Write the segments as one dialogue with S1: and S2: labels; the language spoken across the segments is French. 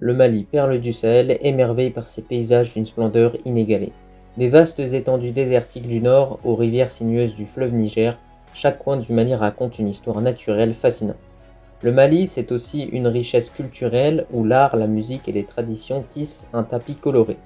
S1: le Mali, perle du Sahel, émerveille par ses paysages d'une splendeur inégalée. Des vastes étendues désertiques du nord aux rivières sinueuses du fleuve Niger, chaque coin du Mali raconte une histoire naturelle fascinante. Le Mali, c'est aussi une richesse culturelle où l'art, la musique et les traditions tissent un tapis coloré.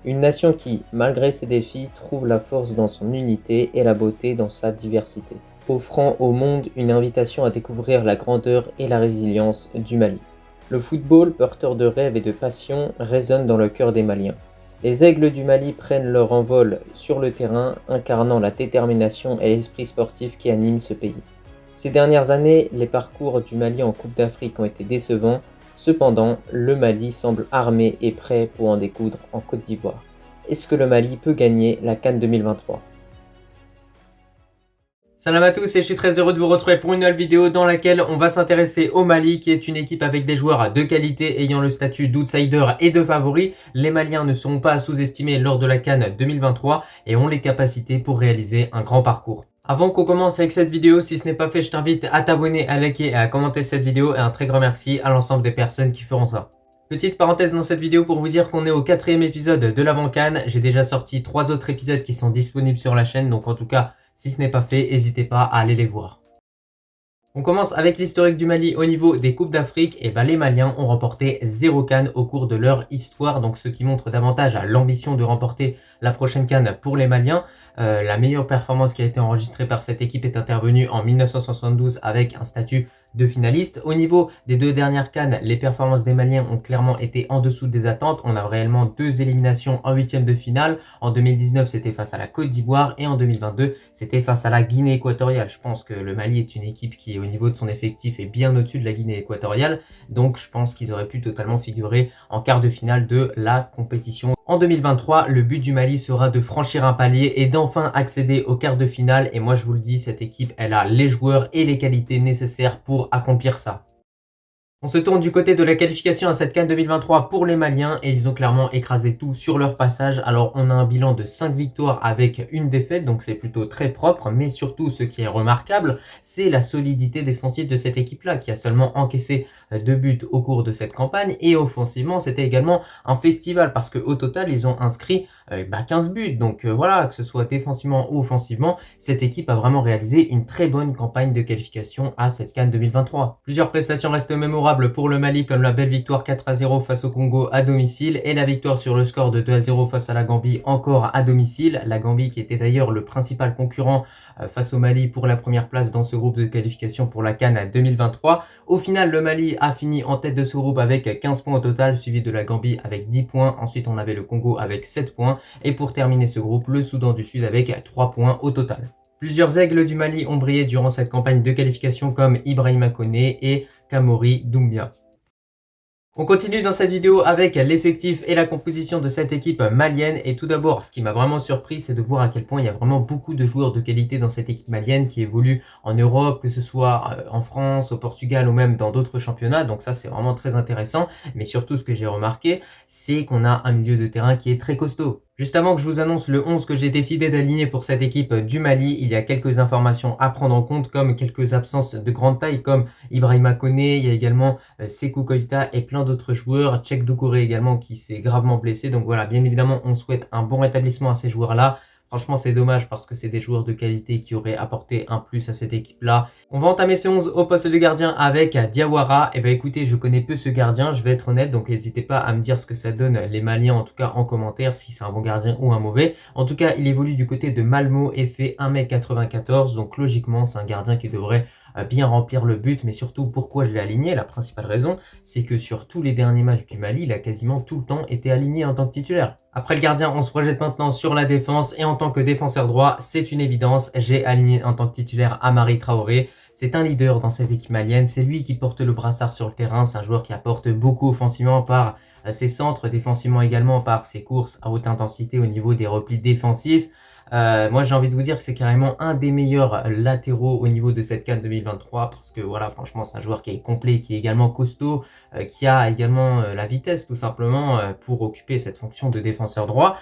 S1: Une nation qui, malgré ses défis, trouve la force dans son unité et la beauté dans sa diversité, offrant au monde une invitation à découvrir la grandeur et la résilience du Mali. Le football, porteur de rêves et de passion, résonne dans le cœur des Maliens. Les aigles du Mali prennent leur envol sur le terrain, incarnant la détermination et l'esprit sportif qui animent ce pays. Ces dernières années, les parcours du Mali en Coupe d'Afrique ont été décevants. Cependant, le Mali semble armé et prêt pour en découdre en Côte d'Ivoire. Est-ce que le Mali peut gagner la CAN 2023 ?
S2: Salam à tous et je suis très heureux de vous retrouver pour une nouvelle vidéo dans laquelle on va s'intéresser au Mali qui est une équipe avec des joueurs de qualité ayant le statut d'outsider et de favori. Les Maliens ne seront pas à sous-estimer lors de la CAN 2023 et ont les capacités pour réaliser un grand parcours. Avant qu'on commence avec cette vidéo, si ce n'est pas fait, je t'invite à t'abonner, à liker et à commenter cette vidéo et un très grand merci à l'ensemble des personnes qui feront ça. Petite parenthèse dans cette vidéo pour vous dire qu'on est au 4e épisode de l'avant-CAN. J'ai déjà sorti 3 autres épisodes qui sont disponibles sur la chaîne, donc en tout cas, si ce n'est pas fait, n'hésitez pas à aller les voir. On commence avec l'historique du Mali au niveau des Coupes d'Afrique. Et les Maliens ont remporté 0 CAN au cours de leur histoire, donc ce qui montre davantage à l'ambition de remporter la prochaine CAN pour les Maliens. La meilleure performance qui a été enregistrée par cette équipe est intervenue en 1972 avec un statut de finaliste. Au niveau des 2 dernières CAN, les performances des Maliens ont clairement été en dessous des attentes. On a réellement 2 éliminations en 8e de finale. En 2019, c'était face à la Côte d'Ivoire et en 2022, c'était face à la Guinée équatoriale. Je pense que le Mali est une équipe qui, au niveau de son effectif, est bien au-dessus de la Guinée équatoriale. Donc, je pense qu'ils auraient pu totalement figurer en quart de finale de la compétition. En 2023, le but du Mali sera de franchir un palier et d'enfin accéder au quart de finale. Et moi, je vous le dis, cette équipe, elle a les joueurs et les qualités nécessaires pour accomplir ça. On se tourne du côté de la qualification à cette CAN 2023 pour les Maliens et ils ont clairement écrasé tout sur leur passage. Alors on a un bilan de 5 victoires avec une défaite, donc c'est plutôt très propre, mais surtout ce qui est remarquable, c'est la solidité défensive de cette équipe-là qui a seulement encaissé 2 buts au cours de cette campagne et offensivement c'était également un festival parce qu'au total ils ont inscrit 15 buts. Donc voilà, que ce soit défensivement ou offensivement, cette équipe a vraiment réalisé une très bonne campagne de qualification à cette CAN 2023. Plusieurs prestations restent mémorables pour le Mali comme la belle victoire 4-0 face au Congo à domicile et la victoire sur le score de 2-0 face à la Gambie encore à domicile. La Gambie qui était d'ailleurs le principal concurrent face au Mali pour la première place dans ce groupe de qualification pour la CAN 2023. Au final, le Mali a fini en tête de ce groupe avec 15 points au total, suivi de la Gambie avec 10 points. Ensuite, on avait le Congo avec 7 points. Et pour terminer ce groupe, le Soudan du Sud avec 3 points au total. Plusieurs aigles du Mali ont brillé durant cette campagne de qualification comme Ibrahima Koné et Kamori Doumbia. On continue dans cette vidéo avec l'effectif et la composition de cette équipe malienne. Et tout d'abord, ce qui m'a vraiment surpris, c'est de voir à quel point il y a vraiment beaucoup de joueurs de qualité dans cette équipe malienne qui évoluent en Europe, que ce soit en France, au Portugal ou même dans d'autres championnats. Donc ça, c'est vraiment très intéressant. Mais surtout, ce que j'ai remarqué, c'est qu'on a un milieu de terrain qui est très costaud. Juste avant que je vous annonce le 11 que j'ai décidé d'aligner pour cette équipe du Mali, il y a quelques informations à prendre en compte comme quelques absences de grande taille comme Ibrahima Koné, il y a également Sékou Koïta et plein d'autres joueurs, Tchèque Doucouré également qui s'est gravement blessé. Donc voilà, bien évidemment, on souhaite un bon rétablissement à ces joueurs-là. Franchement, c'est dommage parce que c'est des joueurs de qualité qui auraient apporté un plus à cette équipe-là. On va entamer ces 11 au poste de gardien avec Diawara. Et écoutez, je connais peu ce gardien, je vais être honnête, donc n'hésitez pas à me dire ce que ça donne les Maliens, en tout cas en commentaire, si c'est un bon gardien ou un mauvais. En tout cas, il évolue du côté de Malmo et fait 1m94, donc logiquement, c'est un gardien qui devrait bien remplir le but, mais surtout pourquoi je l'ai aligné, la principale raison, c'est que sur tous les derniers matchs du Mali, il a quasiment tout le temps été aligné en tant que titulaire. Après le gardien, on se projette maintenant sur la défense, et en tant que défenseur droit, c'est une évidence, j'ai aligné en tant que titulaire Amari Traoré. C'est un leader dans cette équipe malienne, c'est lui qui porte le brassard sur le terrain, c'est un joueur qui apporte beaucoup offensivement par ses centres, défensivement également par ses courses à haute intensité au niveau des replis défensifs. Moi j'ai envie de vous dire que c'est carrément un des meilleurs latéraux au niveau de cette CAN 2023 parce que voilà, franchement c'est un joueur qui est complet, qui est également costaud, qui a également la vitesse tout simplement pour occuper cette fonction de défenseur droit.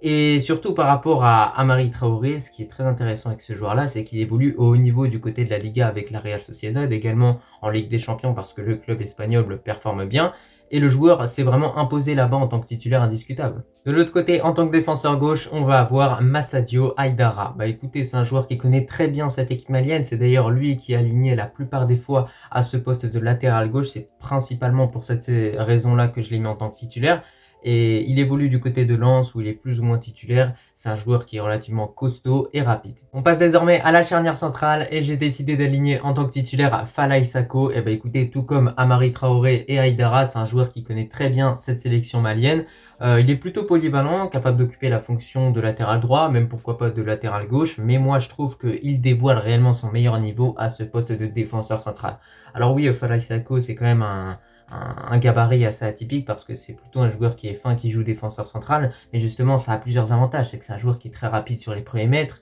S2: Et surtout par rapport à Amari Traoré, ce qui est très intéressant avec ce joueur-là, c'est qu'il évolue au haut niveau du côté de la Liga avec la Real Sociedad, également en Ligue des Champions parce que le club espagnol le performe bien. et le joueur s'est vraiment imposé là-bas en tant que titulaire indiscutable. De l'autre côté, en tant que défenseur gauche, on va avoir Massadio Haidara. Bah écoutez, c'est un joueur qui connaît très bien cette équipe malienne, c'est d'ailleurs lui qui est aligné la plupart des fois à ce poste de latéral gauche, c'est principalement pour cette raison-là que je l'ai mis en tant que titulaire. Et il évolue du côté de Lens où il est plus ou moins titulaire. C'est un joueur qui est relativement costaud et rapide. On passe désormais à la charnière centrale et j'ai décidé d'aligner en tant que titulaire Falaye Sako. Et bah écoutez, tout comme Amari Traoré et Haidara, c'est un joueur qui connaît très bien cette sélection malienne. Il est plutôt polyvalent, capable d'occuper la fonction de latéral droit, même pourquoi pas de latéral gauche, mais moi je trouve qu'il dévoile réellement son meilleur niveau à ce poste de défenseur central. Alors oui, Falaye Sako, c'est quand même un gabarit assez atypique parce que c'est plutôt un joueur qui est fin, qui joue défenseur central, mais justement ça a plusieurs avantages, c'est que c'est un joueur qui est très rapide sur les premiers mètres,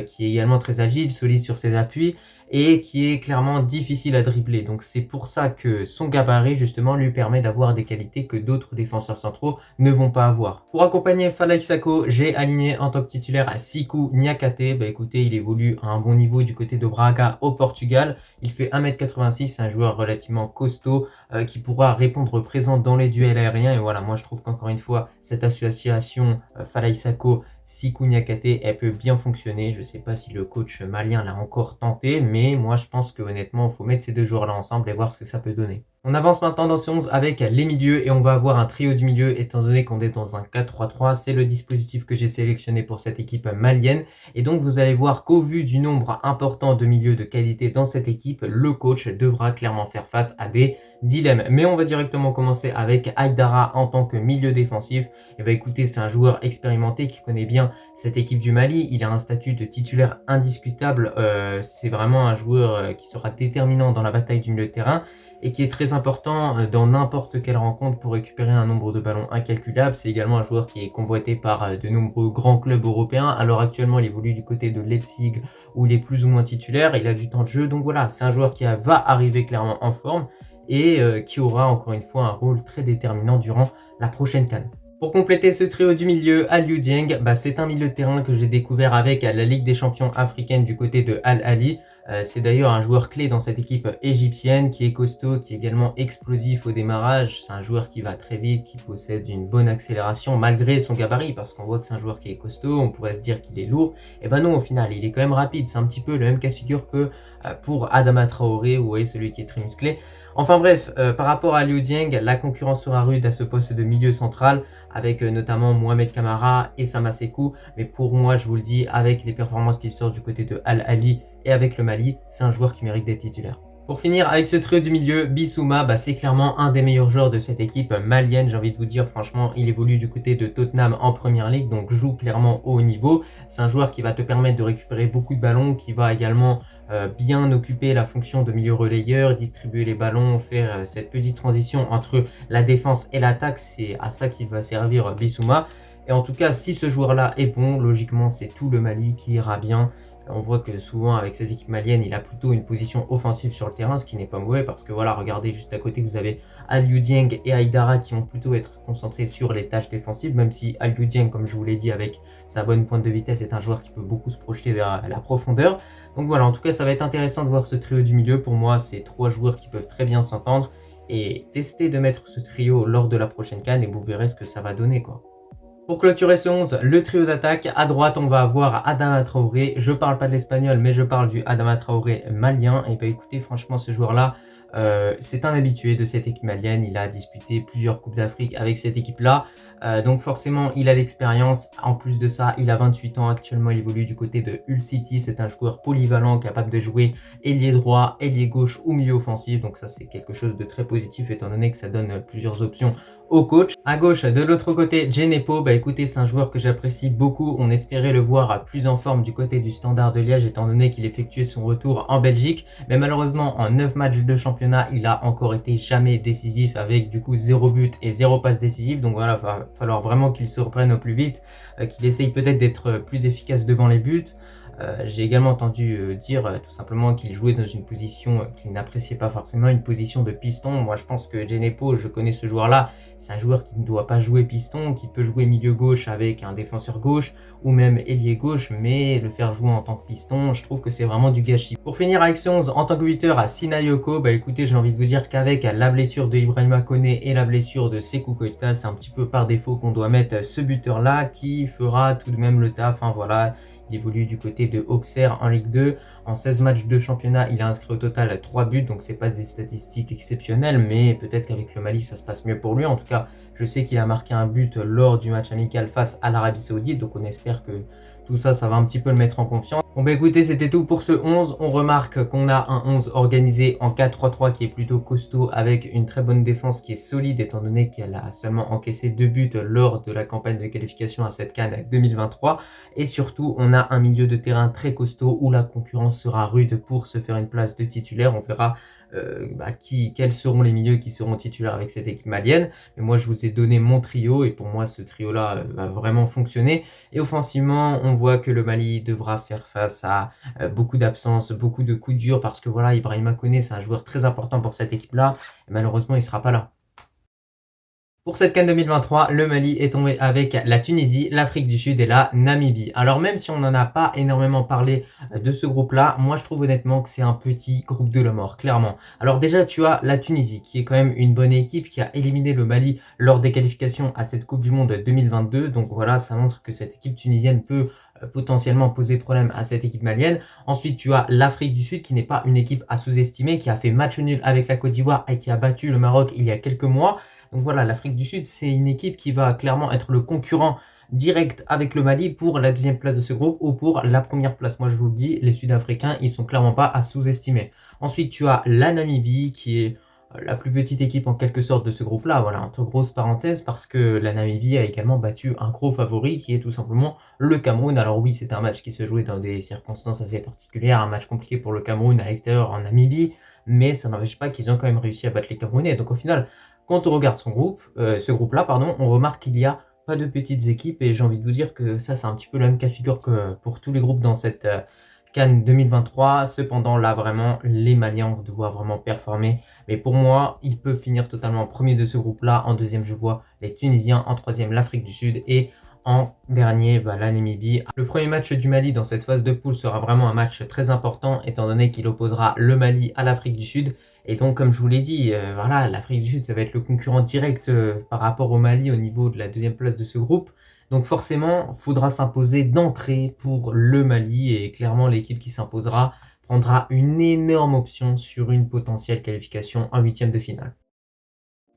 S2: qui est également très agile, solide sur ses appuis et qui est clairement difficile à dribbler. Donc c'est pour ça que son gabarit justement lui permet d'avoir des qualités que d'autres défenseurs centraux ne vont pas avoir. Pour accompagner Falaye Sako, j'ai aligné en tant que titulaire Sikou Niakate. Bah écoutez, il évolue à un bon niveau du côté de Braga au Portugal. Il fait 1m86, c'est un joueur relativement costaud qui pourra répondre présent dans les duels aériens. Et voilà, moi je trouve qu'encore une fois, cette association Falaye Sako, Sikou Niakate, elle peut bien fonctionner. Je ne sais pas si le coach malien l'a encore tenté, mais moi je pense que honnêtement, il faut mettre ces deux joueurs-là ensemble et voir ce que ça peut donner. On avance maintenant dans ce 11 avec les milieux et on va avoir un trio du milieu étant donné qu'on est dans un 4-3-3. C'est le dispositif que j'ai sélectionné pour cette équipe malienne. Et donc vous allez voir qu'au vu du nombre important de milieux de qualité dans cette équipe, le coach devra clairement faire face à des dilemmes. Mais on va directement commencer avec Haidara en tant que milieu défensif. Et bah écoutez, c'est un joueur expérimenté qui connaît bien cette équipe du Mali. Il a un statut de titulaire indiscutable. C'est vraiment un joueur qui sera déterminant dans la bataille du milieu de terrain et qui est très important dans n'importe quelle rencontre pour récupérer un nombre de ballons incalculable. C'est également un joueur qui est convoité par de nombreux grands clubs européens. Alors actuellement, il évolue du côté de Leipzig où il est plus ou moins titulaire. Il a du temps de jeu. Donc voilà, c'est un joueur qui va arriver clairement en forme et qui aura encore une fois un rôle très déterminant durant la prochaine CAN. Pour compléter ce trio du milieu, Aliou Dieng, c'est un milieu de terrain que j'ai découvert avec la Ligue des champions africaine du côté de Al Ahly. C'est d'ailleurs un joueur clé dans cette équipe égyptienne qui est costaud, qui est également explosif au démarrage. C'est un joueur qui va très vite, qui possède une bonne accélération malgré son gabarit parce qu'on voit que c'est un joueur qui est costaud, on pourrait se dire qu'il est lourd. Et ben non, au final, il est quand même rapide. C'est un petit peu le même cas de figure que pour Adama Traoré, vous voyez, celui qui est très musclé. Enfin bref, par rapport à Aliou Dieng, la concurrence sera rude à ce poste de milieu central avec notamment Mohamed Kamara et Sama Sekou. Mais pour moi, je vous le dis, avec les performances qu'il sort du côté de Al Ahly et avec le Mali, c'est un joueur qui mérite d'être titulaire. Pour finir avec ce trio du milieu, Bissouma, c'est clairement un des meilleurs joueurs de cette équipe malienne. J'ai envie de vous dire, franchement, il évolue du côté de Tottenham en Première Ligue, donc joue clairement au haut niveau. C'est un joueur qui va te permettre de récupérer beaucoup de ballons, qui va également bien occuper la fonction de milieu relayeur, distribuer les ballons, faire cette petite transition entre la défense et l'attaque. C'est à ça qu'il va servir Bissouma. Et en tout cas, si ce joueur-là est bon, logiquement, c'est tout le Mali qui ira bien. On voit que souvent avec cette équipe malienne, il a plutôt une position offensive sur le terrain, ce qui n'est pas mauvais parce que voilà, regardez juste à côté, vous avez Aliou Dieng et Haidara qui vont plutôt être concentrés sur les tâches défensives, même si Aliou Dieng, comme je vous l'ai dit, avec sa bonne pointe de vitesse, est un joueur qui peut beaucoup se projeter vers la profondeur. Donc voilà, en tout cas, ça va être intéressant de voir ce trio du milieu. Pour moi, c'est trois joueurs qui peuvent très bien s'entendre et tester de mettre ce trio lors de la prochaine CAN et vous verrez ce que ça va donner, quoi. Pour clôturer ce 11, le trio d'attaque, à droite on va avoir Adama Traoré, je parle pas de l'espagnol mais je parle du Adama Traoré malien, et bah écoutez franchement ce joueur là, c'est un habitué de cette équipe malienne, il a disputé plusieurs Coupes d'Afrique avec cette équipe là, donc forcément il a l'expérience, en plus de ça il a 28 ans actuellement, il évolue du côté de Hull City, c'est un joueur polyvalent capable de jouer ailier droit, ailier gauche ou milieu offensif, donc ça c'est quelque chose de très positif étant donné que ça donne plusieurs options au coach. À gauche, de l'autre côté, Djenepo, écoutez, c'est un joueur que j'apprécie beaucoup. On espérait le voir plus en forme du côté du Standard de Liège, étant donné qu'il effectuait son retour en Belgique. Mais malheureusement, en 9 matchs de championnat, il a encore été jamais décisif avec du coup 0 but et 0 passe décisive. Donc voilà, va falloir vraiment qu'il se reprenne au plus vite, qu'il essaye peut-être d'être plus efficace devant les buts. J'ai également entendu dire tout simplement qu'il jouait dans une position qu'il n'appréciait pas forcément, une position de piston. Moi, je pense que Djenepo, je connais ce joueur-là, c'est un joueur qui ne doit pas jouer piston, qui peut jouer milieu gauche avec un défenseur gauche ou même ailier gauche, mais le faire jouer en tant que piston, je trouve que c'est vraiment du gâchis. Pour finir avec ce 11, en tant que buteur à Sinayoko, bah écoutez, j'ai envie de vous dire qu'avec la blessure de Ibrahima Koné et la blessure de Sékou Koïta, c'est un petit peu par défaut qu'on doit mettre ce buteur-là qui fera tout de même le taf, hein, voilà. Il évolue du côté de Auxerre en Ligue 2. En 16 matchs de championnat, il a inscrit au total 3 buts, donc c'est pas des statistiques exceptionnelles, mais peut-être qu'avec le Mali, ça se passe mieux pour lui. En tout cas, je sais qu'il a marqué un but lors du match amical face à l'Arabie Saoudite, donc on espère que tout ça, ça va un petit peu le mettre en confiance. Bon bah écoutez, c'était tout pour ce 11. On remarque qu'on a un 11 organisé en 4-3-3 qui est plutôt costaud avec une très bonne défense qui est solide étant donné qu'elle a seulement encaissé 2 buts lors de la campagne de qualification à cette CAN 2023. Et surtout, on a un milieu de terrain très costaud où la concurrence sera rude pour se faire une place de titulaire. On verra quels seront les milieux qui seront titulaires avec cette équipe malienne. Mais moi, je vous ai donné mon trio et pour moi, ce trio-là va vraiment fonctionner. Et offensivement, on voit que le Mali devra faire face à beaucoup d'absences, beaucoup de coups durs parce que voilà, Ibrahima Koné, c'est un joueur très important pour cette équipe-là. Et malheureusement, il ne sera pas là. Pour cette CAN 2023, le Mali est tombé avec la Tunisie, l'Afrique du Sud et la Namibie. Alors même si on n'en a pas énormément parlé de ce groupe-là, moi je trouve honnêtement que c'est un petit groupe de la mort, clairement. Alors déjà tu as la Tunisie qui est quand même une bonne équipe qui a éliminé le Mali lors des qualifications à cette Coupe du Monde 2022. Donc voilà, ça montre que cette équipe tunisienne peut potentiellement poser problème à cette équipe malienne. Ensuite, tu as l'Afrique du Sud qui n'est pas une équipe à sous-estimer, qui a fait match nul avec la Côte d'Ivoire et qui a battu le Maroc il y a quelques mois. Donc voilà, l'Afrique du Sud, c'est une équipe qui va clairement être le concurrent direct avec le Mali pour la deuxième place de ce groupe ou pour la première place. Moi, je vous le dis, les Sud-Africains, ils sont clairement pas à sous-estimer. Ensuite, tu as la Namibie qui est la plus petite équipe en quelque sorte de ce groupe-là, voilà, entre grosses parenthèses, parce que la Namibie a également battu un gros favori qui est tout simplement le Cameroun. Alors oui, c'est un match qui se jouait dans des circonstances assez particulières, un match compliqué pour le Cameroun à l'extérieur en Namibie, mais ça n'empêche pas qu'ils ont quand même réussi à battre les Camerounais. Donc au final, quand on regarde ce groupe-là, on remarque qu'il n'y a pas de petites équipes et j'ai envie de vous dire que ça, c'est un petit peu le même cas de figure que pour tous les groupes dans cette CAN 2023. Cependant, là, vraiment, les Maliens vont devoir vraiment performer. Mais pour moi, ils peuvent finir totalement premier de ce groupe-là. En deuxième, je vois les Tunisiens. En troisième, l'Afrique du Sud. Et en dernier, la Namibie. Le premier match du Mali dans cette phase de poule sera vraiment un match très important, étant donné qu'il opposera le Mali à l'Afrique du Sud. Et donc, comme je vous l'ai dit, voilà, l'Afrique du Sud, ça va être le concurrent direct par rapport au Mali au niveau de la deuxième place de ce groupe. Donc forcément, il faudra s'imposer d'entrée pour le Mali et clairement l'équipe qui s'imposera prendra une énorme option sur une potentielle qualification en huitième de finale.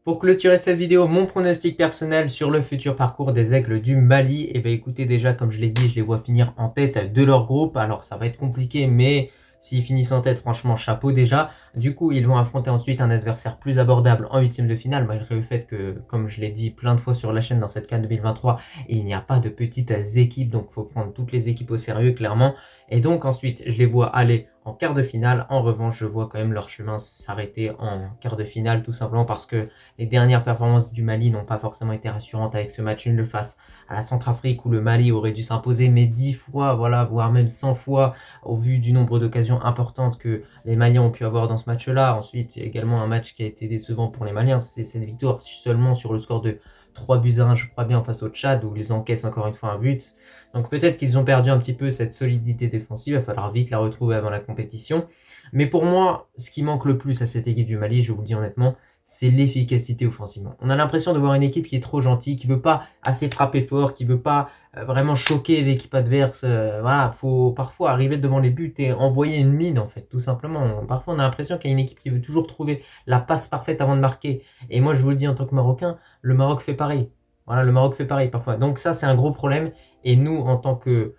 S2: Pour clôturer cette vidéo, mon pronostic personnel sur le futur parcours des Aigles du Mali, et bien écoutez déjà comme je l'ai dit, je les vois finir en tête de leur groupe. Alors ça va être compliqué mais s'ils finissent en tête, franchement, chapeau déjà. Du coup, ils vont affronter ensuite un adversaire plus abordable en huitième de finale, malgré le fait que, comme je l'ai dit plein de fois sur la chaîne dans cette CAN 2023, il n'y a pas de petites équipes, donc il faut prendre toutes les équipes au sérieux, clairement. Et donc ensuite, je les vois aller en quart de finale. En revanche, je vois quand même leur chemin s'arrêter en quart de finale, tout simplement parce que les dernières performances du Mali n'ont pas forcément été rassurantes avec ce match nul face à la Centrafrique où le Mali aurait dû s'imposer, mais 10 fois, voilà, voire même 100 fois, au vu du nombre d'occasions importantes que les Maliens ont pu avoir dans ce match-là. Ensuite, il y a également un match qui a été décevant pour les Maliens, c'est cette victoire seulement sur le score de 3 buts à 1, je crois bien, face au Tchad, où ils encaissent encore une fois un but. Donc peut-être qu'ils ont perdu un petit peu cette solidité défensive, il va falloir vite la retrouver avant la compétition. Mais pour moi, ce qui manque le plus à cette équipe du Mali, je vous le dis honnêtement, c'est l'efficacité offensivement. On a l'impression de voir une équipe qui est trop gentille, qui veut pas assez frapper fort, qui veut pas vraiment choquer l'équipe adverse. Voilà, faut parfois arriver devant les buts et envoyer une mine en fait, tout simplement. Parfois on a l'impression qu'il y a une équipe qui veut toujours trouver la passe parfaite avant de marquer. Et moi je vous le dis en tant que Marocain, le Maroc fait pareil. Voilà, le Maroc fait pareil parfois. Donc ça c'est un gros problème. Et nous en tant que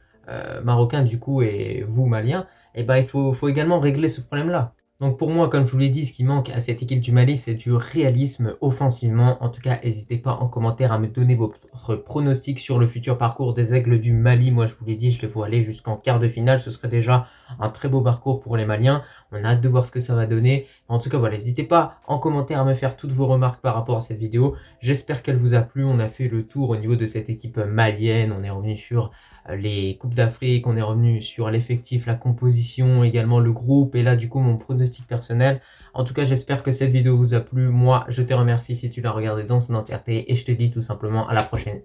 S2: Marocains du coup et vous Maliens, il faut également régler ce problème-là. Donc pour moi, comme je vous l'ai dit, ce qui manque à cette équipe du Mali, c'est du réalisme offensivement. En tout cas, n'hésitez pas en commentaire à me donner votre pronostic sur le futur parcours des Aigles du Mali. Moi, je vous l'ai dit, je les vois aller jusqu'en quart de finale. Ce serait déjà un très beau parcours pour les Maliens. On a hâte de voir ce que ça va donner. En tout cas, voilà, n'hésitez pas en commentaire à me faire toutes vos remarques par rapport à cette vidéo. J'espère qu'elle vous a plu. On a fait le tour au niveau de cette équipe malienne. On est revenu sur les Coupes d'Afrique, on est revenu sur l'effectif, la composition, également le groupe et là du coup mon pronostic personnel. En tout cas, j'espère que cette vidéo vous a plu. Moi, je te remercie si tu l'as regardée dans son entièreté et je te dis tout simplement à la prochaine.